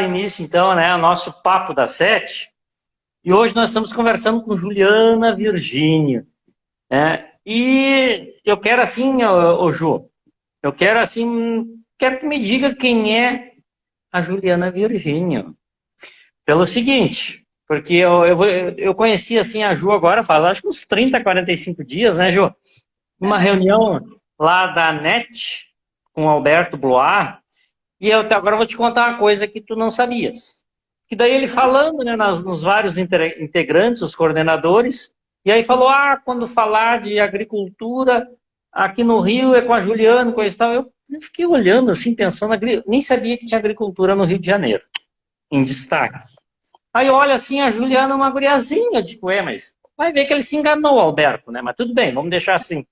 início, então, né, o nosso Papo das Sete. E hoje nós estamos conversando com Juliana Virgínio, né? E eu quero assim, ô Ju, eu quero assim, quero que me diga quem é a Juliana Virgínio. Pelo seguinte, porque eu conheci assim a Ju agora, faz acho que uns 30, 45 dias, né, Ju? Numa Aham. reunião lá da NET com o Alberto Blois. E eu até agora vou te contar uma coisa que tu não sabias. Que daí ele Hum. falando, né, nos vários integrantes, os coordenadores, e aí falou, quando falar de agricultura aqui no Rio é com a Juliana, coisa e tal. Eu fiquei olhando assim, pensando, nem sabia que tinha agricultura no Rio de Janeiro, em destaque. Aí olha assim, a Juliana, uma guriazinha, eu digo, mas vai ver que ele se enganou, Alberto, né? Mas tudo bem, vamos deixar assim.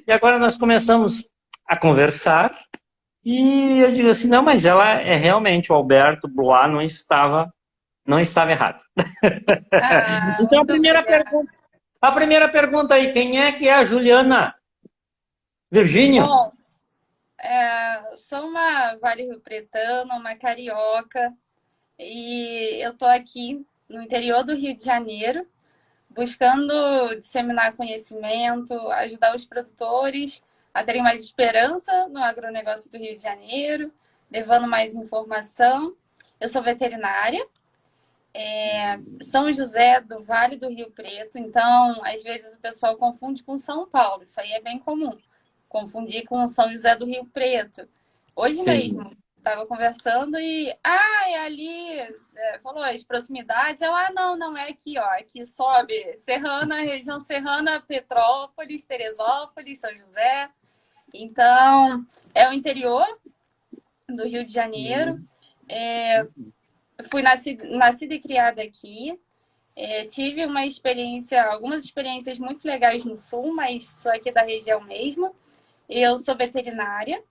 E agora nós começamos a conversar, e eu digo assim, não, mas ela é realmente, o Alberto Blois não estava errado. Ah, Então muito obrigada. a primeira pergunta aí, quem é que é a Juliana Virgínio? Bom, sou uma vale-rio-pretana, uma carioca, e eu tô aqui no interior do Rio de Janeiro, buscando disseminar conhecimento, ajudar os produtores a terem mais esperança no agronegócio do Rio de Janeiro, levando mais informação. Eu sou veterinária, São José do Vale do Rio Preto, então às vezes o pessoal confunde com São Paulo, isso aí é bem comum, confundir com São José do Rio Preto. Hoje Sim. mesmo estava conversando e, é ali, falou as proximidades, não é aqui, ó, aqui sobe Serrana, região Serrana, Petrópolis, Teresópolis, São José, então é o interior do Rio de Janeiro. Eu fui nascida e criada aqui. Tive algumas experiências muito legais no Sul, mas sou aqui da região mesmo. Eu sou veterinária,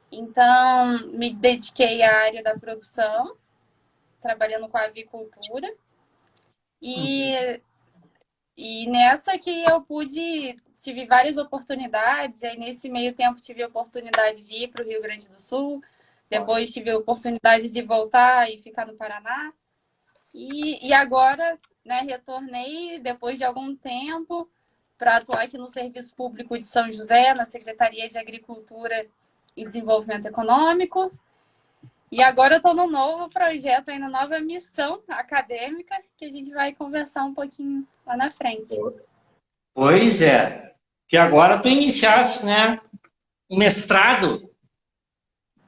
então me dediquei à área da produção, trabalhando com a avicultura. E, e nessa que eu tive várias oportunidades, aí nesse meio tempo tive a oportunidade de ir para o Rio Grande do Sul, depois tive a oportunidade de voltar e ficar no Paraná. E agora, né, retornei depois de algum tempo para atuar aqui no Serviço Público de São José, na Secretaria de Agricultura e Desenvolvimento Econômico. E agora eu estou num novo projeto, aí, na nova missão acadêmica, que a gente vai conversar um pouquinho lá na frente. Pois é, que agora tu iniciaste, né, um mestrado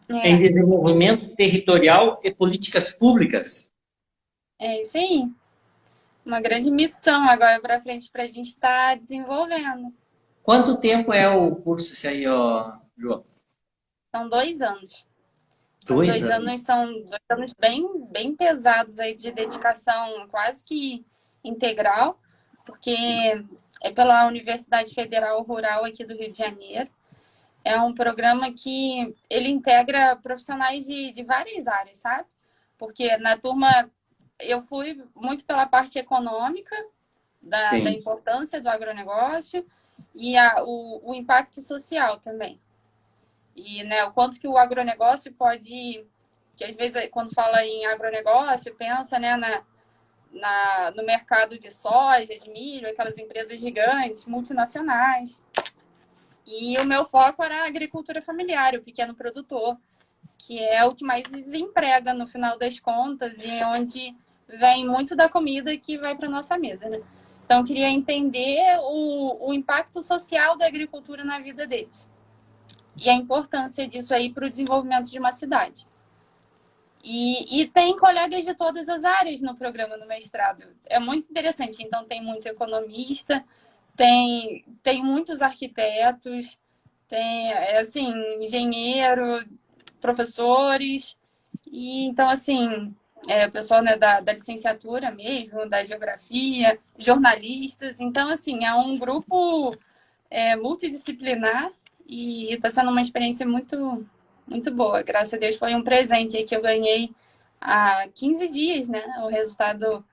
em É, desenvolvimento territorial e políticas públicas. é isso aí. Uma grande missão agora para frente para a gente estar desenvolvendo. Quanto tempo é o curso esse aí, ó, João? São 2 anos. São Dois dois anos. anos, são 2 anos bem pesados aí de dedicação quase que integral, porque é pela Universidade Federal Rural aqui do Rio de Janeiro. É um programa que ele integra profissionais de várias áreas, sabe? Porque na turma eu fui muito pela parte econômica, da Sim. importância do agronegócio e o impacto social também. E, né, o quanto que o agronegócio pode, que às vezes quando fala em agronegócio, pensa, né, no mercado de soja, de milho, aquelas empresas gigantes, multinacionais. E o meu foco era a agricultura familiar, o pequeno produtor, que é o que mais desemprega no final das contas e é onde vem muito da comida que vai para nossa mesa, né? Então, eu queria entender o impacto social da agricultura na vida deles e a importância disso aí para o desenvolvimento de uma cidade. E tem colegas de todas as áreas no programa no mestrado. É muito interessante. Então, tem muito economista, tem muitos arquitetos, tem, assim, engenheiro, professores. E, então, assim, o pessoal, né, da licenciatura mesmo, da geografia, jornalistas. Então, assim, é um grupo multidisciplinar e está sendo uma experiência muito, muito boa. Graças a Deus foi um presente que eu ganhei há 15 dias, né? O resultado 15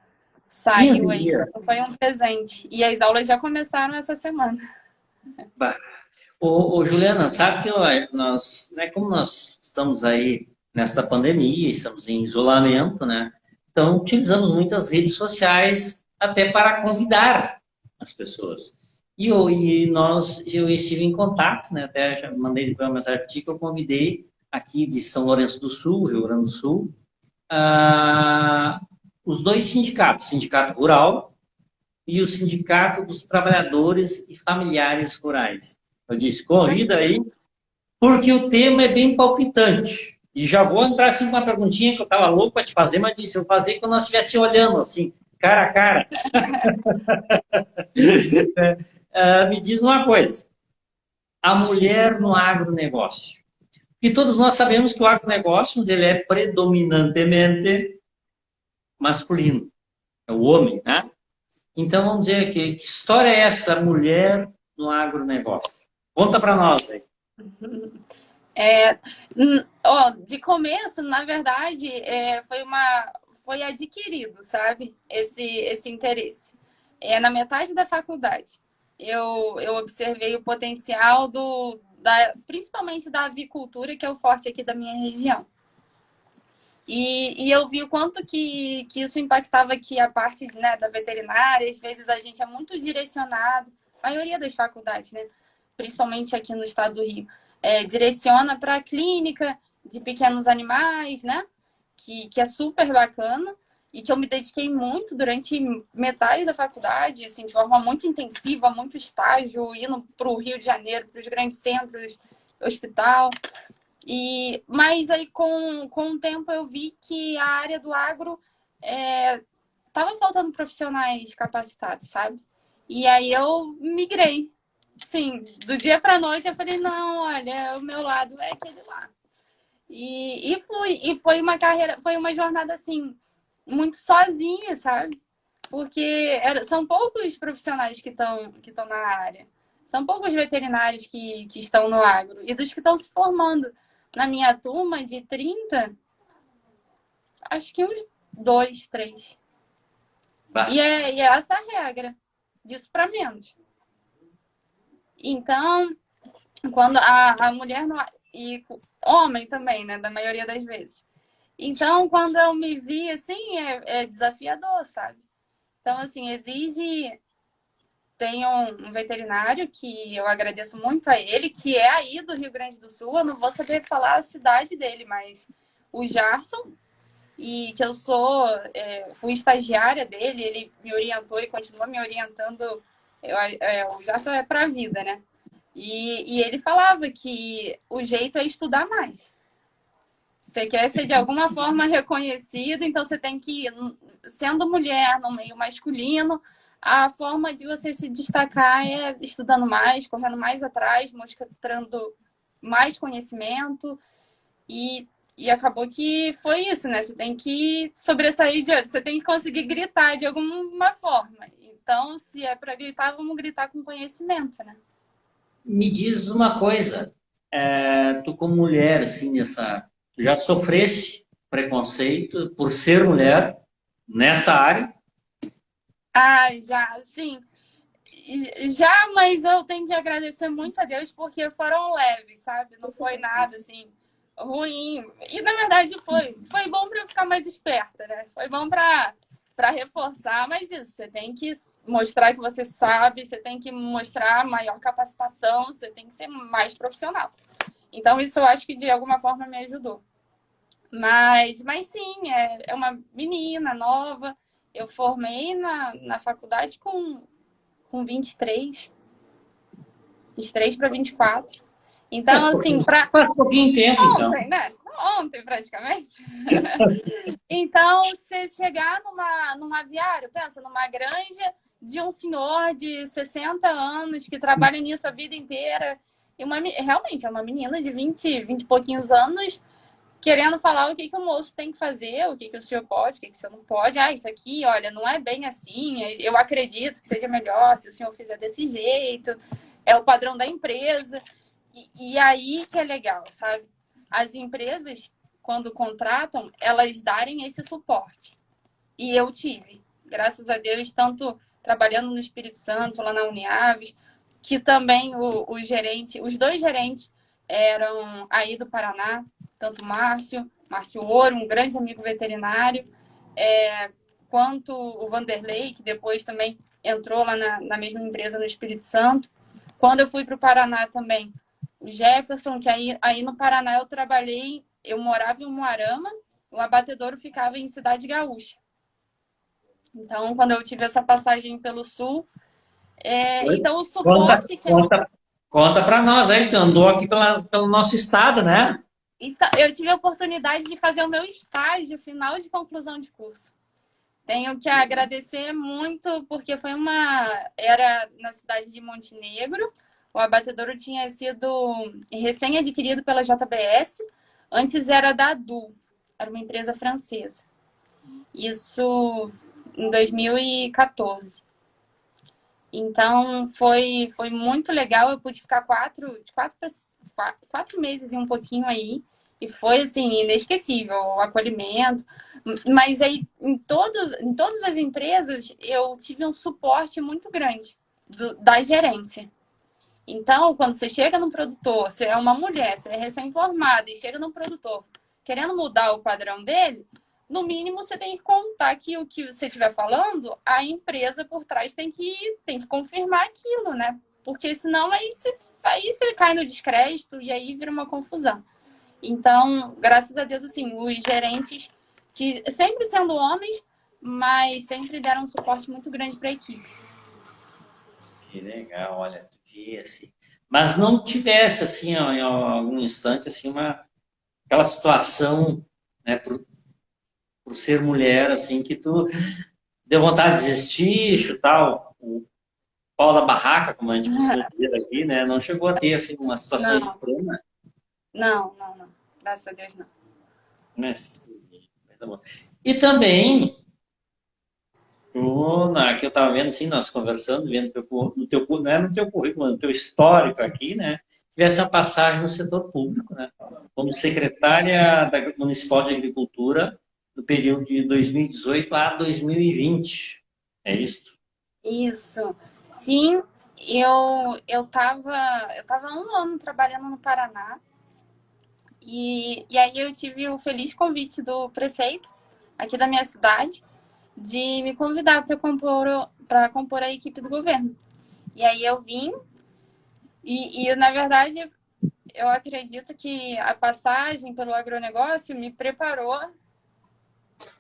saiu aí. dias. Então foi um presente. E as aulas já começaram essa semana. Bah. Ô, Juliana, sabe que nós, né, como nós estamos aí, nesta pandemia, estamos em isolamento, né? Então, utilizamos muitas redes sociais até para convidar as pessoas. Eu estive em contato, né? Até já mandei depois uma mensagem para ti que eu convidei aqui de São Lourenço do Sul, Rio Grande do Sul, os dois sindicatos, o Sindicato Rural e o Sindicato dos Trabalhadores e Familiares Rurais. Eu disse, convida aí, porque o tema é bem palpitante. E já vou entrar assim com uma perguntinha que eu estava louco para te fazer, mas disse, eu fazer quando nós estivesse olhando assim, cara a cara. Me diz uma coisa, a mulher no agronegócio. E todos nós sabemos que o agronegócio ele é predominantemente masculino, é o homem, né? Então vamos dizer que história é essa, mulher no agronegócio? Conta para nós aí. De começo, na verdade, foi adquirido, sabe? Esse interesse. Na metade da faculdade, eu observei o potencial principalmente da avicultura, que é o forte aqui da minha região. E eu vi o quanto que isso impactava aqui a parte, né, da veterinária. Às vezes a gente é muito direcionado, a maioria das faculdades, né, principalmente aqui no estado do Rio, direciona para a clínica de pequenos animais, né, que é super bacana e que eu me dediquei muito durante metade da faculdade, assim, de forma muito intensiva, muito estágio, indo para o Rio de Janeiro, para os grandes centros, hospital. Mas aí, com o tempo, eu vi que a área do agro estava faltando profissionais capacitados, sabe? E aí eu migrei. Sim, do dia para noite eu falei, não, olha, o meu lado é aquele lá. E fui. E foi uma carreira, foi uma jornada, assim, muito sozinha, sabe? Porque são poucos profissionais que estão na área. São poucos veterinários que estão no agro. E dos que estão se formando. Na minha turma de 30, acho que uns 2, 3. E é essa a regra. Disso para menos. Então, quando a mulher... E homem também, né? Da maioria das vezes. Então, quando eu me vi, assim, é desafiador, sabe? Então, assim, exige... Tem um veterinário que eu agradeço muito a ele, que é aí do Rio Grande do Sul. Eu não vou saber falar a cidade dele, mas o Jarson, e que eu fui estagiária dele, ele me orientou e continua me orientando. O Jarson é para a vida, né? E ele falava que o jeito é estudar mais. Se você quer ser de alguma forma reconhecido, então você tem que, sendo mulher no meio masculino, a forma de você se destacar é estudando mais, correndo mais atrás, mostrando mais conhecimento. E acabou que foi isso, né? Você tem que sobressair você tem que conseguir gritar de alguma forma. Então, se é para gritar, vamos gritar com conhecimento, né? Me diz uma coisa, tu como mulher, assim, tu já sofresse preconceito por ser mulher nessa área? Já, sim. Já, mas eu tenho que agradecer muito a Deus porque foram leves, sabe? Não foi nada, assim, ruim. E, na verdade, foi bom para eu ficar mais esperta, né? Foi bom para reforçar, mas isso, você tem que mostrar que você sabe, você tem que mostrar maior capacitação, você tem que ser mais profissional. Então, isso eu acho que de alguma forma me ajudou. Mas sim, é uma menina nova. Eu formei na faculdade com 23 para 24. Então, assim, faz pouquinho tempo, então. ontem, né? Ontem, praticamente. Então, você chegar num aviário, pensa, numa granja de um senhor de 60 anos que trabalha nisso a vida inteira. E realmente é uma menina de 20 e pouquinhos anos querendo falar o que o moço tem que fazer, o que o senhor pode, o que o senhor não pode. Isso aqui, olha, não é bem assim. Eu acredito que seja melhor se o senhor fizer desse jeito. É o padrão da empresa. E aí que é legal, sabe? As empresas, quando contratam, elas darem esse suporte. E eu tive, graças a Deus, tanto trabalhando no Espírito Santo, lá na Uniaves, que também os dois gerentes eram aí do Paraná, tanto o Márcio Márcio Ouro, um grande amigo veterinário, quanto o Vanderlei, que depois também entrou lá na mesma empresa no Espírito Santo. Quando eu fui para o Paraná também, o Jefferson, que aí no Paraná eu trabalhei, eu morava em Umuarama, o abatedouro ficava em Cidade Gaúcha. Então, quando eu tive essa passagem pelo Sul, então o suporte que... Conta para nós aí, que andou aqui pelo nosso estado, né? Então, eu tive a oportunidade de fazer o meu estágio final de conclusão de curso. Tenho que agradecer muito, porque era na cidade de Montenegro. O abatedouro tinha sido recém-adquirido pela JBS. Antes era da ADU, era uma empresa francesa. Isso em 2014. Então, foi muito legal. Eu pude ficar 4 meses e um pouquinho aí. E foi, assim, inesquecível o acolhimento. Mas aí, em todas as empresas, eu tive um suporte muito grande da gerência. Então, quando você chega no produtor, você é uma mulher, você é recém-formada e chega no produtor querendo mudar o padrão dele, no mínimo você tem que contar que o que você estiver falando, a empresa por trás tem que confirmar aquilo, né? Porque senão aí você cai no descrédito e aí vira uma confusão. Então, graças a Deus, assim, os gerentes, que sempre sendo homens, mas sempre deram um suporte muito grande para a equipe. Que legal, olha, assim. Mas não tivesse, assim, em algum instante, assim, aquela situação, né, por ser mulher, assim, que tu deu vontade de desistir, chutar o pau da barraca, como a gente costuma dizer aqui, né? Não chegou a ter, assim, uma situação extrema. Não. Graças a Deus, não. Né? E também, que eu estava vendo, assim, nós conversando, vendo não é no teu currículo, no teu histórico aqui, né? Tivesse uma passagem no setor público, né? Como secretária municipal de agricultura no período de 2018 a 2020. É isso? Isso. Sim, eu tava 1 ano trabalhando no Paraná. E aí eu tive o feliz convite do prefeito aqui da minha cidade de me convidar para compor a equipe do governo. E aí eu vim e na verdade, eu acredito que a passagem pelo agronegócio me preparou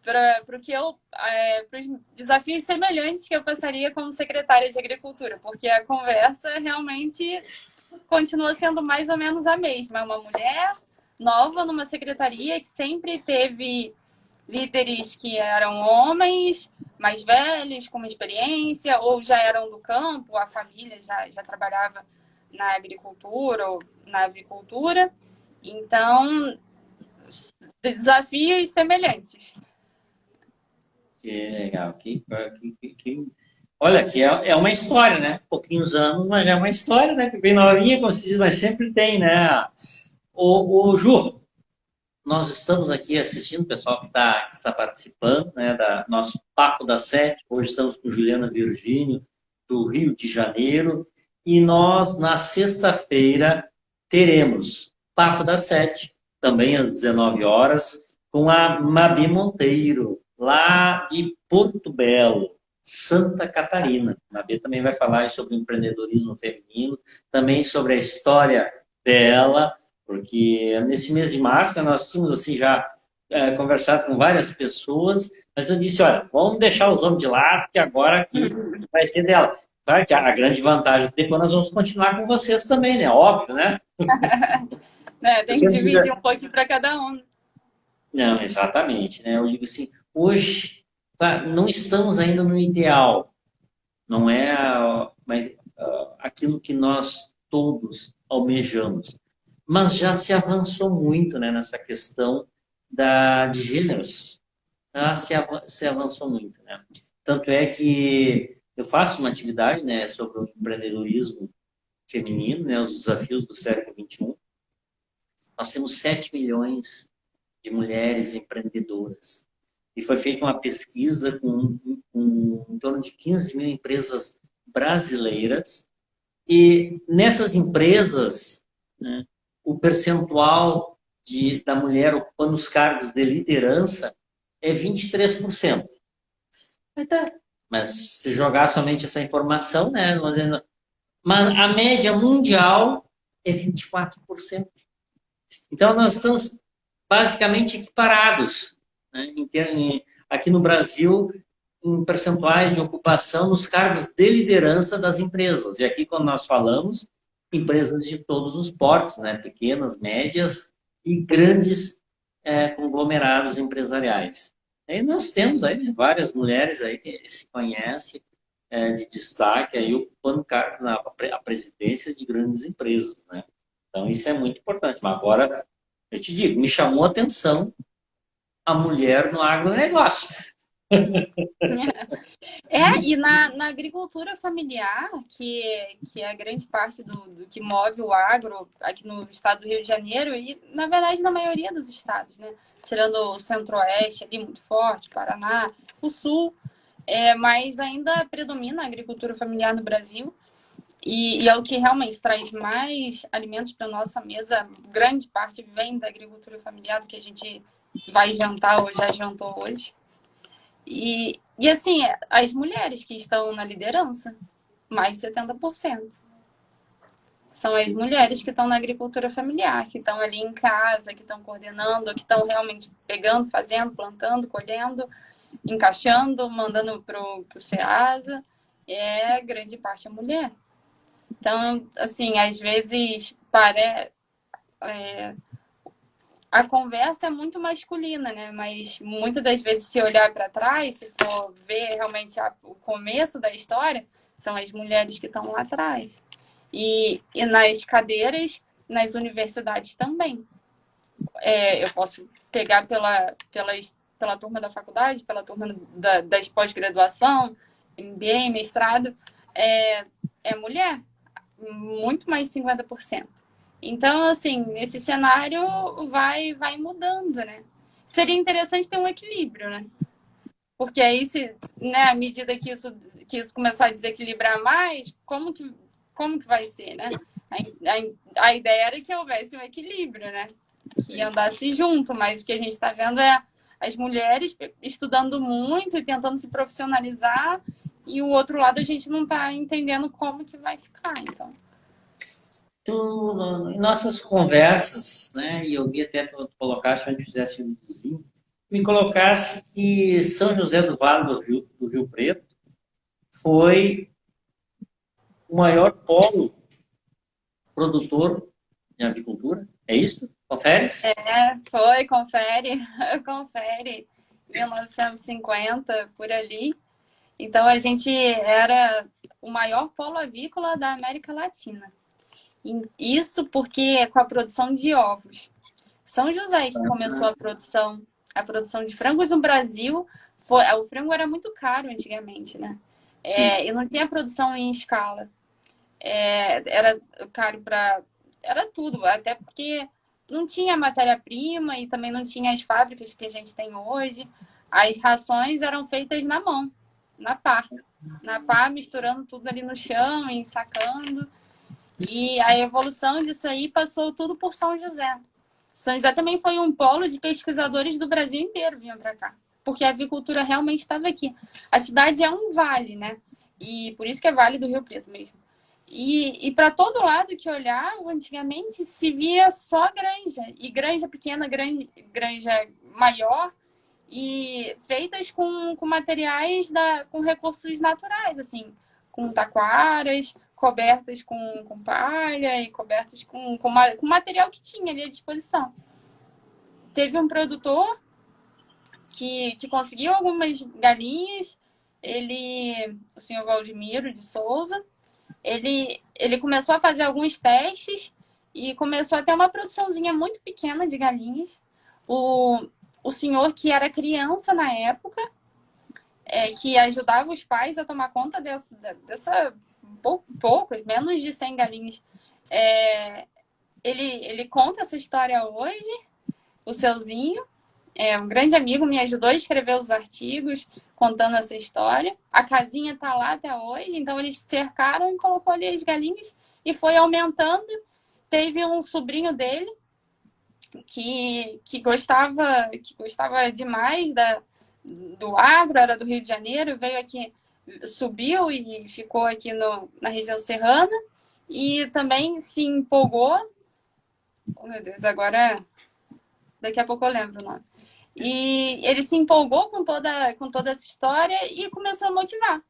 para os desafios semelhantes que eu passaria como secretária de Agricultura, porque a conversa realmente continua sendo mais ou menos a mesma. Uma mulher nova numa secretaria que sempre teve líderes que eram homens mais velhos, com uma experiência, ou já eram do campo, a família já trabalhava na agricultura ou na avicultura. Então, desafios semelhantes. Que legal. Olha, que é uma história, né? Pouquinhos anos, mas já é uma história, né? Que bem novinha, como se diz, mas sempre tem, né? O Ju, nós estamos aqui assistindo, o pessoal que está participando, né, da nosso Papo das Sete. Hoje estamos com Juliana Virgínio, do Rio de Janeiro. E nós, na sexta-feira, teremos Papo das Sete, também às 19 horas, com a Mabi Monteiro, lá de Porto Belo, Santa Catarina. A Mabi também vai falar sobre empreendedorismo feminino, também sobre a história dela, porque nesse mês de março, né, nós tínhamos assim, já conversado com várias pessoas, mas eu disse, olha, vamos deixar os homens de lado, porque agora aqui vai ser dela. Claro que a grande vantagem é que depois nós vamos continuar com vocês também, né? Óbvio, né? Tem que dividir um pouquinho para cada um. Não, exatamente, né? Eu digo assim, hoje, claro, não estamos ainda no ideal, não é aquilo que nós todos almejamos, mas já se avançou muito, né, nessa questão de gêneros. Já se avançou muito, né? Tanto é que eu faço uma atividade, né, sobre o empreendedorismo feminino, né, os desafios do século XXI. Nós temos 7 milhões de mulheres empreendedoras. E foi feita uma pesquisa com em torno de 15 mil empresas brasileiras. E nessas empresas, né, o percentual da mulher ocupando os cargos de liderança é 23%. Mas se jogar somente essa informação, né? Mas a média mundial é 24%. Então, nós estamos basicamente equiparados, né, aqui no Brasil, em percentuais de ocupação nos cargos de liderança das empresas. E aqui, quando nós falamos, empresas de todos os portes, né, pequenas, médias e grandes conglomerados empresariais. E nós temos aí várias mulheres aí que se conhecem de destaque aí ocupando cargos na a presidência de grandes empresas, né? Então isso é muito importante. Mas agora eu te digo, me chamou a atenção a mulher no agronegócio. E na agricultura familiar, que é a grande parte do que move o agro aqui no estado do Rio de Janeiro e, na verdade, na maioria dos estados, né? Tirando o centro-oeste ali muito forte, Paraná, o sul, mas ainda predomina a agricultura familiar no Brasil e é o que realmente traz mais alimentos para nossa mesa. Grande parte vem da agricultura familiar, do que a gente vai jantar ou já jantou hoje. E assim, as mulheres que estão na liderança, mais 70%. São as mulheres que estão na agricultura familiar, que estão ali em casa, que estão coordenando, que estão realmente pegando, fazendo, plantando, colhendo, encaixando, mandando para o Ceasa. Grande parte é mulher. Então, assim, às vezes a conversa é muito masculina, né? Mas muitas das vezes, se olhar para trás, se for ver realmente o começo da história, são as mulheres que estão lá atrás. E nas cadeiras, nas universidades também. Eu posso pegar pela turma da faculdade, pela turma das pós-graduação, MBA, mestrado, é mulher, muito mais de 50%. Então, assim, esse cenário vai mudando, né? Seria interessante ter um equilíbrio, né? Porque aí, à medida que isso começar a desequilibrar mais, como que vai ser, né? A ideia era que houvesse um equilíbrio, né? Que andasse junto, mas o que a gente está vendo é as mulheres estudando muito e tentando se profissionalizar, e o outro lado a gente não está entendendo como que vai ficar, então. Em nossas conversas, né, e eu vi até tu colocasse, se a gente fizesse um videozinho, me colocasse que São José do Vale do Rio Preto foi o maior polo produtor de agricultura. É isso? Confere? Confere. 1950, por ali. Então, a gente era o maior polo avícola da América Latina. Isso porque com a produção de ovos. São José que começou a produção de frangos no Brasil. O frango era muito caro antigamente, né? E não tinha produção em escala. Era caro era tudo, até porque não tinha matéria-prima e também não tinha as fábricas que a gente tem hoje. As rações eram feitas na mão, na pá, misturando tudo ali no chão, ensacando. E a evolução disso aí passou tudo por São José. São José também foi um polo de pesquisadores do Brasil inteiro vinham para cá, porque a avicultura realmente estava aqui. A cidade é um vale, né? E por isso que é Vale do Rio Preto mesmo. E para todo lado que olhar, antigamente se via só granja, e granja pequena, granja maior, e feitas com materiais com recursos naturais, assim, com taquaras, cobertas com palha e cobertas com material que tinha ali à disposição. Teve um produtor que conseguiu algumas galinhas, o senhor Valdemiro de Souza, ele começou a fazer alguns testes e começou a ter uma produçãozinha muito pequena de galinhas. O senhor, que era criança na época, que ajudava os pais a tomar conta dessa pouco, menos de 100 galinhas. Ele conta essa história hoje, o Seuzinho, um grande amigo, me ajudou a escrever os artigos contando essa história. A casinha está lá até hoje, então eles cercaram e colocou ali as galinhas e foi aumentando. Teve um sobrinho dele, que gostava demais do agro, era do Rio de Janeiro, veio aqui, subiu e ficou aqui na região serrana, e também se empolgou. Oh, meu Deus, agora daqui a pouco eu lembro o nome. E ele se empolgou com toda essa história e começou a motivar.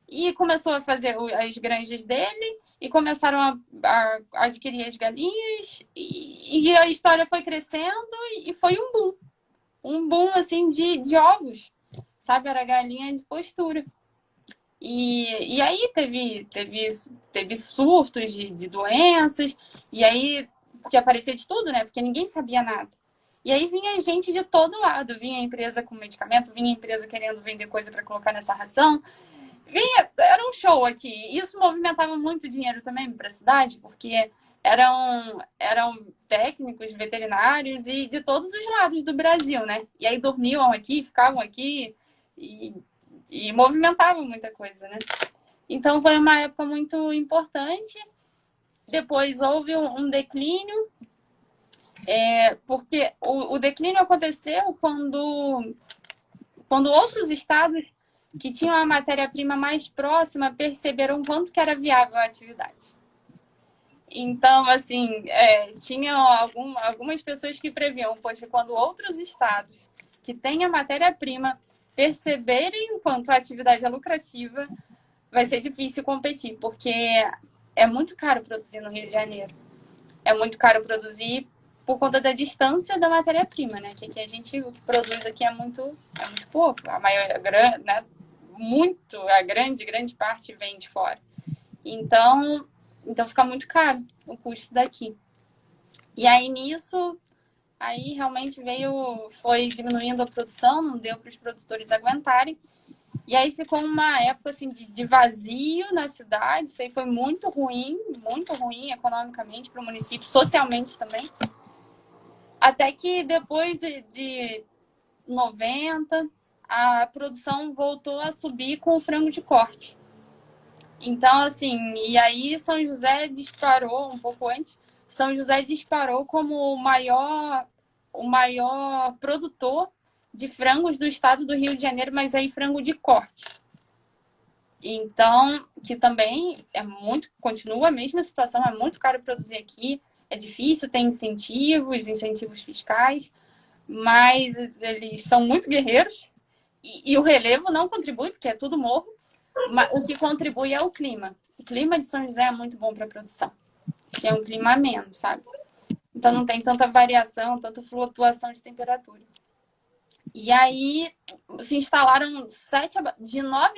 E começou a fazer as granjas dele e começaram a adquirir as galinhas e a história foi crescendo e foi um boom. Um boom, assim, de ovos, sabe? Era galinha de postura. E aí teve surtos de doenças, e aí, porque aparecia de tudo, né? Porque ninguém sabia nada. E aí vinha gente de todo lado, vinha empresa com medicamento, vinha empresa querendo vender coisa para colocar nessa ração. Era um show aqui. Isso movimentava muito dinheiro também para a cidade, porque eram técnicos veterinários e de todos os lados do Brasil, né? E aí dormiam aqui, ficavam aqui e movimentavam muita coisa, né? Então foi uma época muito importante. Depois houve um declínio, porque o declínio aconteceu quando outros estados que tinham a matéria-prima mais próxima perceberam quanto que era viável a atividade. Então, assim, tinham algumas pessoas que previam, poxa, quando outros estados que têm a matéria-prima perceberem o quanto a atividade é lucrativa, vai ser difícil competir, porque é muito caro produzir no Rio de Janeiro. É muito caro produzir por conta da distância da matéria-prima, né? Que aqui o que produz aqui é muito pouco. A grande parte vem de fora. Então fica muito caro o custo daqui. E aí nisso, realmente foi diminuindo a produção, não deu para os produtores aguentarem. E aí ficou uma época assim, de vazio na cidade. Isso aí foi muito ruim economicamente para o município, socialmente também. Até que depois de 90, a produção voltou a subir com o frango de corte. Então, assim, e aí São José disparou, um pouco antes, São José disparou como o maior produtor de frangos do estado do Rio de Janeiro, mas aí frango de corte. Então, que também continua a mesma situação, é muito caro produzir aqui, é difícil, tem incentivos fiscais, mas eles são muito guerreiros e o relevo não contribui, porque é tudo morro, mas o que contribui é o clima. O clima de São José é muito bom para a produção, que é um clima ameno, sabe? Então não tem tanta variação, tanta flutuação de temperatura. E aí se instalaram 9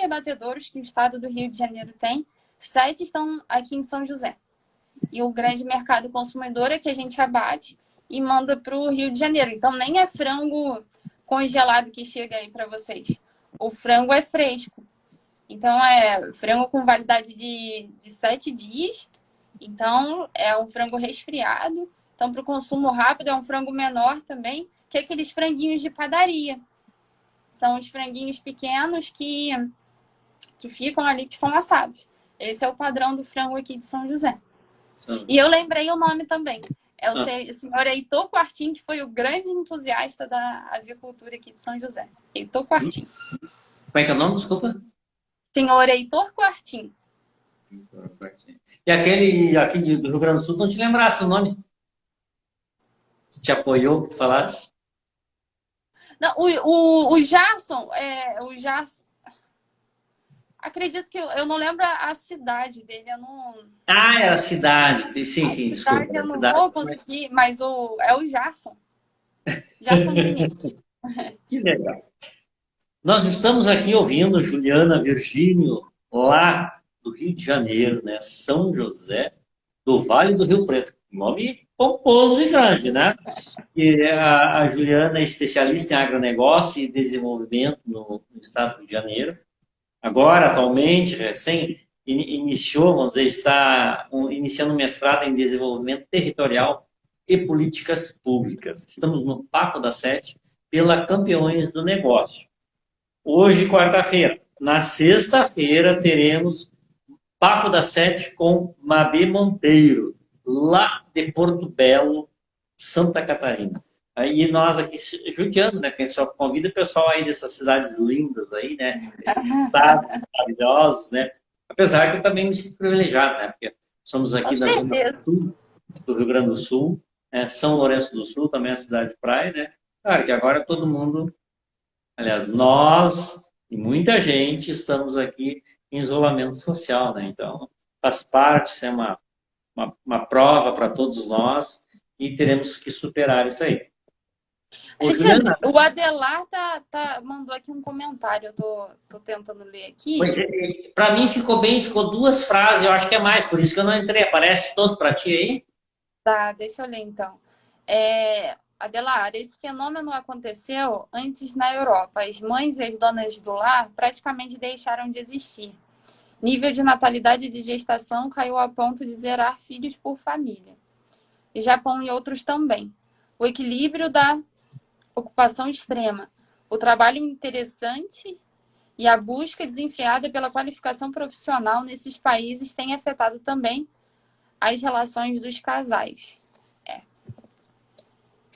abatedouros que o estado do Rio de Janeiro tem, 7 estão aqui em São José. E o grande mercado consumidor é que a gente abate e manda para o Rio de Janeiro. Então nem é frango congelado que chega aí para vocês. O frango é fresco. Então é frango com validade de 7 dias. Então é um frango resfriado. Então para o consumo rápido é um frango menor também, que é aqueles franguinhos de padaria. São os franguinhos pequenos que ficam ali, que são assados. Esse é o padrão do frango aqui de São José. Sim. E eu lembrei o nome também. É o senhor Heitor Quartim, que foi o grande entusiasta da avicultura aqui de São José. Heitor Quartim. Como é que é o nome, desculpa? Senhor Heitor Quartim. E aquele aqui do Rio Grande do Sul, não te lembrasse o nome? Te apoiou, que tu falasse? Não, o Jarson, acredito que eu não lembro a cidade dele, eu não... Ah, é a cidade. Sim, desculpa. Eu não vou conseguir, mas é o Jarson. Jarson Diniz. Que legal. Nós estamos aqui ouvindo Juliana Virgínio, lá do Rio de Janeiro, né? São José do Vale do Rio Preto. Nome pomposo e grande, né? E a Juliana é especialista em agronegócio e desenvolvimento no estado do Rio de Janeiro. Agora, atualmente, iniciou, vamos dizer, está iniciando um mestrado em desenvolvimento territorial e políticas públicas. Estamos no Papo da Sete pela Campeões do Negócio. Hoje, quarta-feira. Na sexta-feira, teremos Papo da Sete com Mabê Monteiro, lá de Porto Belo, Santa Catarina. Aí nós aqui judiando, né? Porque a gente só convida o pessoal aí dessas cidades lindas aí, né? Esses estados maravilhosos, né? Apesar que eu também me sinto privilegiado, né? Porque somos Com aqui na zona certeza. sul do Rio Grande do Sul, né? São Lourenço do Sul, também é a cidade de praia, né? Claro que agora todo mundo, aliás, nós e muita gente estamos aqui em isolamento social, né? Então, faz parte, isso é uma prova para todos nós e teremos que superar isso aí. Ô, Alexandre, Juliana, o Adelar mandou aqui um comentário, tô tentando ler aqui. pois é, para mim ficou bem, ficou duas frases, eu acho que é mais, por isso que eu não entrei. Aparece todo para ti aí? Tá, deixa eu ler então. Adelar, esse fenômeno aconteceu antes na Europa. As mães e as donas do lar praticamente deixaram de existir. Nível de natalidade de gestação caiu a ponto de zerar filhos por família. E Japão e outros também. O equilíbrio da ocupação extrema, o trabalho interessante e a busca desenfreada pela qualificação profissional nesses países tem afetado também as relações dos casais.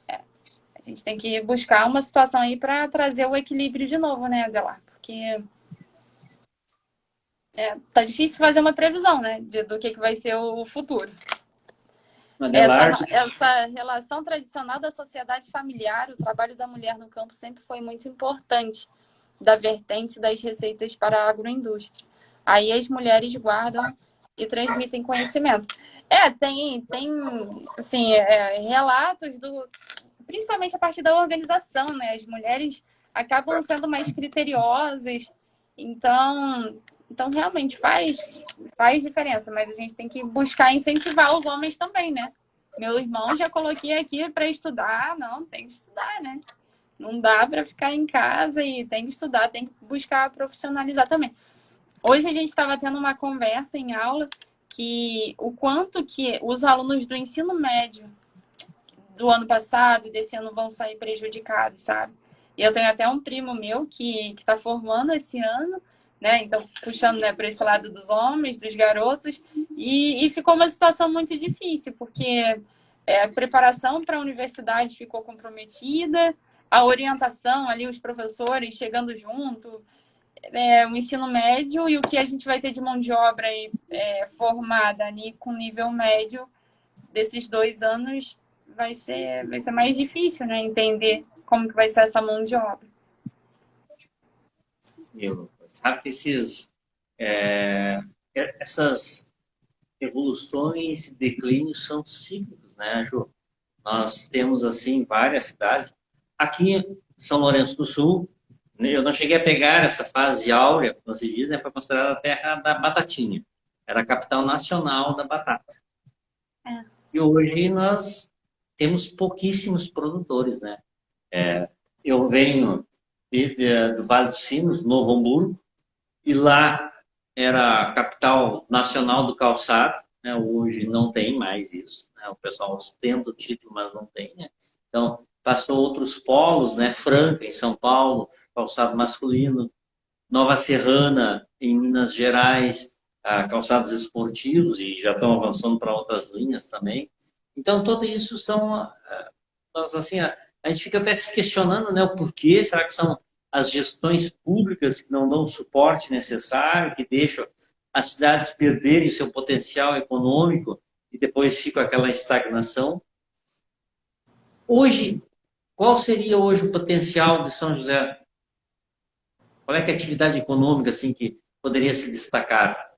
A gente tem que buscar uma situação aí para trazer o equilíbrio de novo, né, Adelar? Porque tá difícil fazer uma previsão, né, do que vai ser o futuro. Essa, Adelardo, essa relação tradicional da sociedade familiar, o trabalho da mulher no campo sempre foi muito importante, da vertente das receitas para a agroindústria. Aí as mulheres guardam e transmitem conhecimento. Tem assim, relatos principalmente a partir da organização, né? As mulheres acabam sendo mais criteriosas, então realmente faz diferença, mas a gente tem que buscar incentivar os homens também, né? Meu irmão já coloquei aqui para estudar, não, tem que estudar, né? Não dá para ficar em casa e tem que estudar, tem que buscar profissionalizar também. Hoje a gente estava tendo uma conversa em aula que o quanto que os alunos do ensino médio do ano passado e desse ano vão sair prejudicados, sabe? E eu tenho até um primo meu que está formando esse ano, né? Então, puxando, né, para esse lado dos homens, dos garotos, e ficou uma situação muito difícil, porque a preparação para a universidade ficou comprometida, a orientação ali, os professores chegando junto, o ensino médio e o que a gente vai ter de mão de obra aí, formada ali com nível médio desses 2 anos vai ser mais difícil, né? Entender como que vai ser essa mão de obra. sabe que essas evoluções e declínios são cíclicos, né, Ju? Nós temos, assim, várias cidades. Aqui em São Lourenço do Sul, eu não cheguei a pegar essa fase áurea, como se diz, né? Foi considerada a terra da batatinha. Era a capital nacional da batata. É. E hoje nós temos pouquíssimos produtores, né? Eu venho do Vale dos Sinos, Novo Hamburgo, e lá era a capital nacional do calçado, né? Hoje não tem mais isso, né? O pessoal ostenta o título, mas não tem, né? Então, passou outros polos, né? Franca, em São Paulo, calçado masculino, Nova Serrana, em Minas Gerais, calçados esportivos, e já estão avançando para outras linhas também. Então, tudo isso são, nós, assim, a gente fica até se questionando, né, o porquê, será que são as gestões públicas que não dão o suporte necessário, que deixam as cidades perderem seu potencial econômico e depois fica aquela estagnação. Hoje, qual seria hoje o potencial de São José? Qual é que é a atividade econômica assim que poderia se destacar?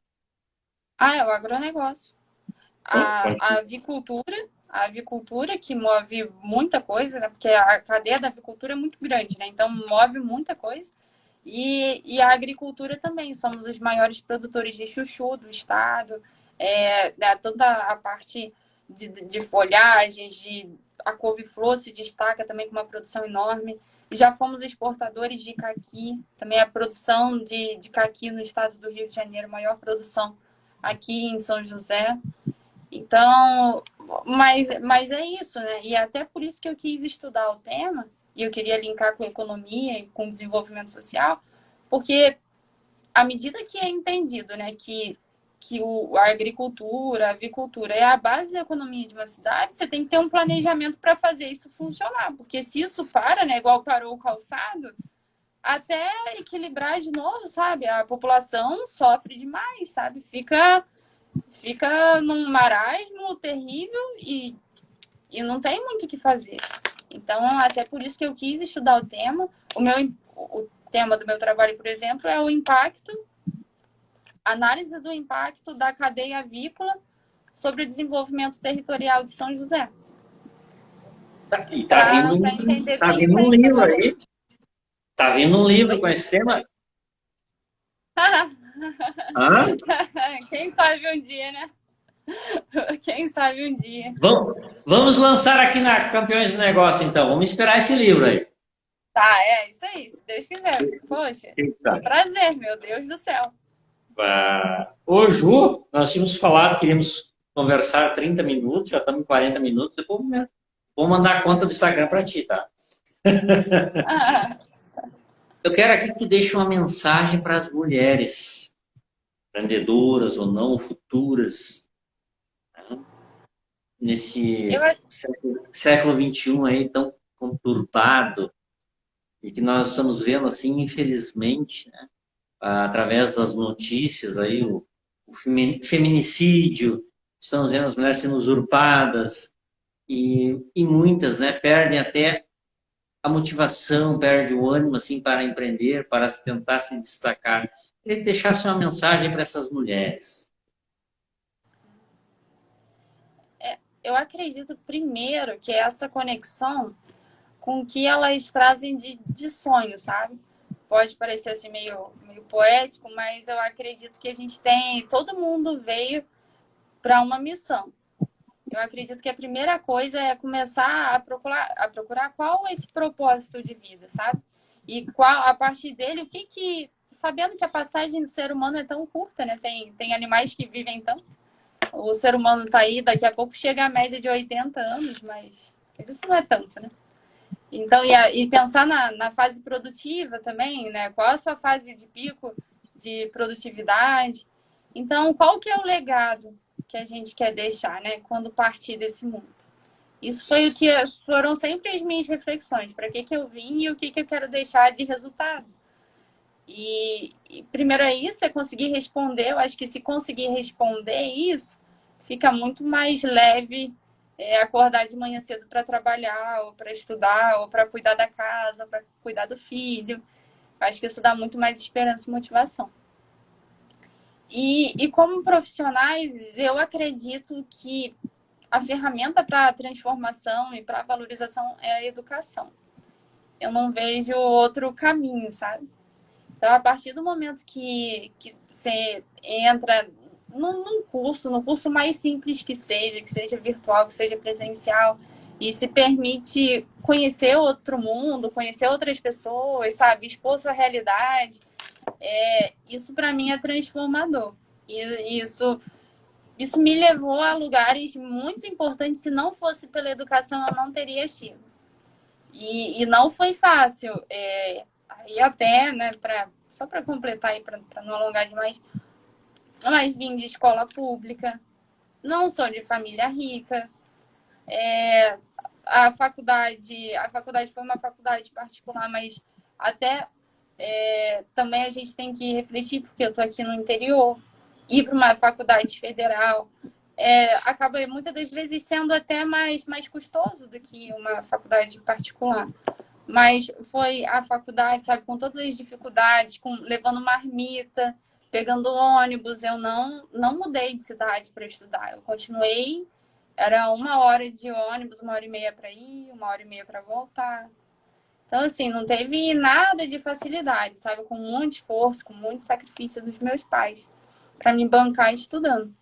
É o agronegócio. A avicultura que move muita coisa, né? Porque a cadeia da avicultura é muito grande, né? Então move muita coisa. E a agricultura também. Somos os maiores produtores de chuchu do estado. Né? Toda a parte de folhagens, a couve-flor se destaca também com uma produção enorme. E já fomos exportadores de caqui. Também a produção de caqui no estado do Rio de Janeiro, maior produção aqui em São José. Então, mas é isso, né? E até por isso que eu quis estudar o tema, e eu queria linkar com economia e com desenvolvimento social, porque à medida que é entendido, né, que a agricultura, a avicultura é a base da economia de uma cidade, você tem que ter um planejamento para fazer isso funcionar. Porque se isso para, né, igual parou o calçado, até equilibrar de novo, sabe? A população sofre demais, sabe? Fica num marasmo terrível e não tem muito o que fazer. Então, até por isso que eu quis estudar o tema. O tema do meu trabalho, por exemplo, é o impacto, análise do impacto da cadeia avícola sobre o desenvolvimento territorial de São José. E Para entender tá bem vindo para um que você livro falou. aí. Tá vindo um livro com esse tema. Hã? Quem sabe um dia, né? Quem sabe um dia. Vamos lançar aqui na Campeões do Negócio, então. Vamos esperar esse livro aí. Tá, é isso aí, se Deus quiser. Poxa, Eita. que prazer, meu Deus do céu. Ô, Ju, nós tínhamos falado que iríamos conversar 30 minutos, já estamos em 40 minutos. Depois vou mandar a conta do Instagram para ti, tá? Ah, Eu quero aqui que tu deixe uma mensagem para as mulheres, empreendedoras ou não, futuras, né? Nesse eu, século XXI aí tão conturbado e que nós estamos vendo assim, infelizmente, né, através das notícias aí, o feminicídio, estamos vendo as mulheres sendo usurpadas e muitas, né, perdem até a motivação, perde o ânimo assim para empreender, para tentar se destacar. Queria que deixasse uma mensagem para essas mulheres. eu acredito primeiro que é essa conexão com o que elas trazem de sonho, sabe? Pode parecer assim meio poético, mas eu acredito que a gente tem. Todo mundo veio para uma missão. Eu acredito que a primeira coisa é começar a procurar qual é esse propósito de vida, sabe? E qual, a partir dele, sabendo que a passagem do ser humano é tão curta, né? Tem animais que vivem tanto. O ser humano está aí, daqui a pouco chega a média de 80 anos, mas isso não é tanto, né? Então, e pensar na fase produtiva também, né? Qual a sua fase de pico de produtividade? Então, qual que é o legado que a gente quer deixar, né? Quando partir desse mundo? Isso foi foram sempre as minhas reflexões. Para que eu vim e o que eu quero deixar de resultado? E primeiro é isso, é conseguir responder. Eu acho que se conseguir responder isso, fica muito mais leve acordar de manhã cedo para trabalhar, ou para estudar, ou para cuidar da casa, ou para cuidar do filho. Acho que isso dá muito mais esperança e motivação. E como profissionais, eu acredito que a ferramenta para a transformação e para a valorização é a educação. Eu não vejo outro caminho, sabe? Então, a partir do momento que você entra num curso, no curso mais simples que seja virtual, que seja presencial, e se permite conhecer outro mundo, conhecer outras pessoas, sabe? Expor sua realidade, isso para mim é transformador. E isso me levou a lugares muito importantes. Se não fosse pela educação, eu não teria tido. E não foi fácil. Aí até, né, só para completar e para não alongar demais, mas vim de escola pública, não sou de família rica. A faculdade foi uma faculdade particular, mas até também a gente tem que refletir, porque eu estou aqui no interior, ir para uma faculdade federal acaba muitas das vezes sendo até mais custoso do que uma faculdade particular. Mas foi a faculdade, sabe, com todas as dificuldades, levando marmita, pegando ônibus. Eu não mudei de cidade para estudar. Eu continuei, era 1 hora de ônibus, 1 hora e meia para ir, 1 hora e meia para voltar. Então, assim, não teve nada de facilidade, sabe? Com muito esforço, com muito sacrifício dos meus pais para me bancar estudando.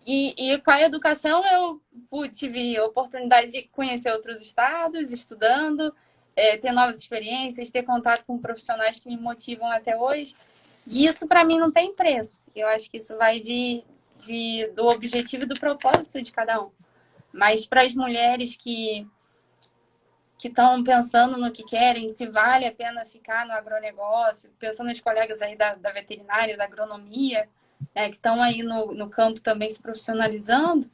E com a educação eu tive a oportunidade de conhecer outros estados, estudando, ter novas experiências, ter contato com profissionais que me motivam até hoje. E isso para mim não tem preço. Eu acho que isso vai do objetivo e do propósito de cada um. Mas para as mulheres que estão pensando no que querem, se vale a pena ficar no agronegócio, pensando nos colegas aí da veterinária, da agronomia, né, que estão aí no campo também se profissionalizando,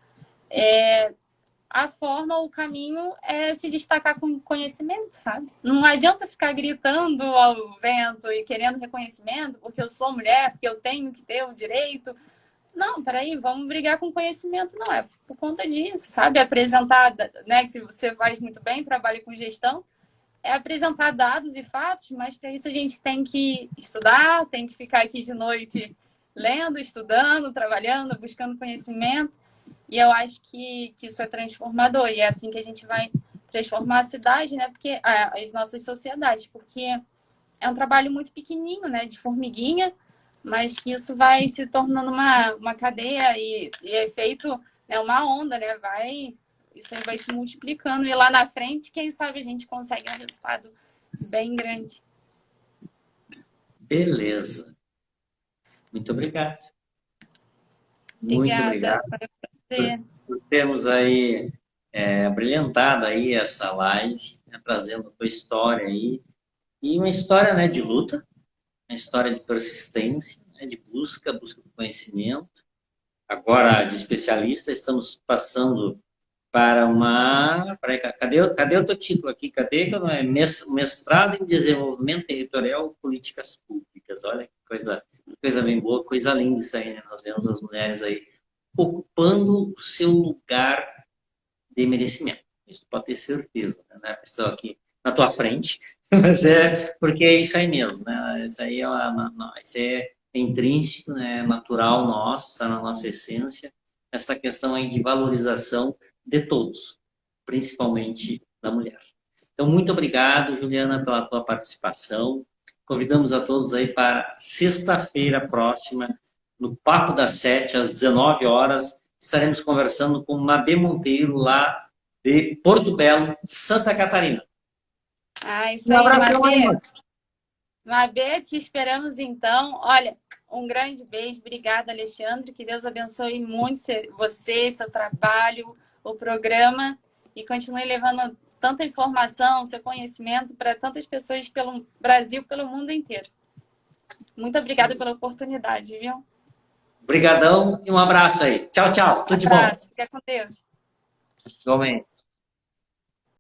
a forma, o caminho é se destacar com conhecimento, sabe? Não adianta ficar gritando ao vento e querendo reconhecimento porque eu sou mulher, porque eu tenho que ter o direito. Não, peraí, vamos brigar com conhecimento. Não, é por conta disso, sabe? Apresentar, né, que você faz muito bem, trabalha com gestão, é apresentar dados e fatos, mas para isso a gente tem que estudar, tem que ficar aqui de noite lendo, estudando, trabalhando, buscando conhecimento. E eu acho que isso é transformador. E é assim que a gente vai transformar a cidade, né? Porque as nossas sociedades, porque é um trabalho muito pequenininho, né? De formiguinha, mas que isso vai se tornando uma cadeia e é feito, né, uma onda, né? Isso aí vai se multiplicando. E lá na frente, quem sabe a gente consegue um resultado bem grande. Beleza. Muito obrigado. Muito Obrigada. obrigado por termos aí brilhantado aí essa live, né, trazendo a tua história aí. E uma história, né, de luta, uma história de persistência, né, de busca do conhecimento. Agora, de especialista, estamos passando para uma... Cadê o teu título aqui? Cadê? Mestrado em Desenvolvimento Territorial e Políticas Públicas. Olha que coisa bem boa, coisa linda isso aí, né? Nós vemos as mulheres aí ocupando o seu lugar de merecimento. Isso pode ter certeza, né? A pessoa aqui na tua frente, mas porque é isso aí mesmo, né? Isso aí isso é intrínseco, né? É natural nosso, está na nossa essência, essa questão aí de valorização de todos, principalmente da mulher. Então, muito obrigado, Juliana, pela tua participação. Convidamos a todos aí para sexta-feira próxima, no Papo das 7, às 19 horas, estaremos conversando com Mabê Monteiro, lá de Porto Belo, Santa Catarina. Isso aí, Mabê. Mabê, te esperamos então. Olha, um grande beijo. Obrigada, Alexandre. Que Deus abençoe muito você, seu trabalho, o programa e continue levando tanta informação, seu conhecimento para tantas pessoas pelo Brasil, pelo mundo inteiro. Muito obrigada pela oportunidade, viu? Obrigadão e um abraço aí. Tchau, tchau. Tudo de bom. Fica com Deus. Igualmente.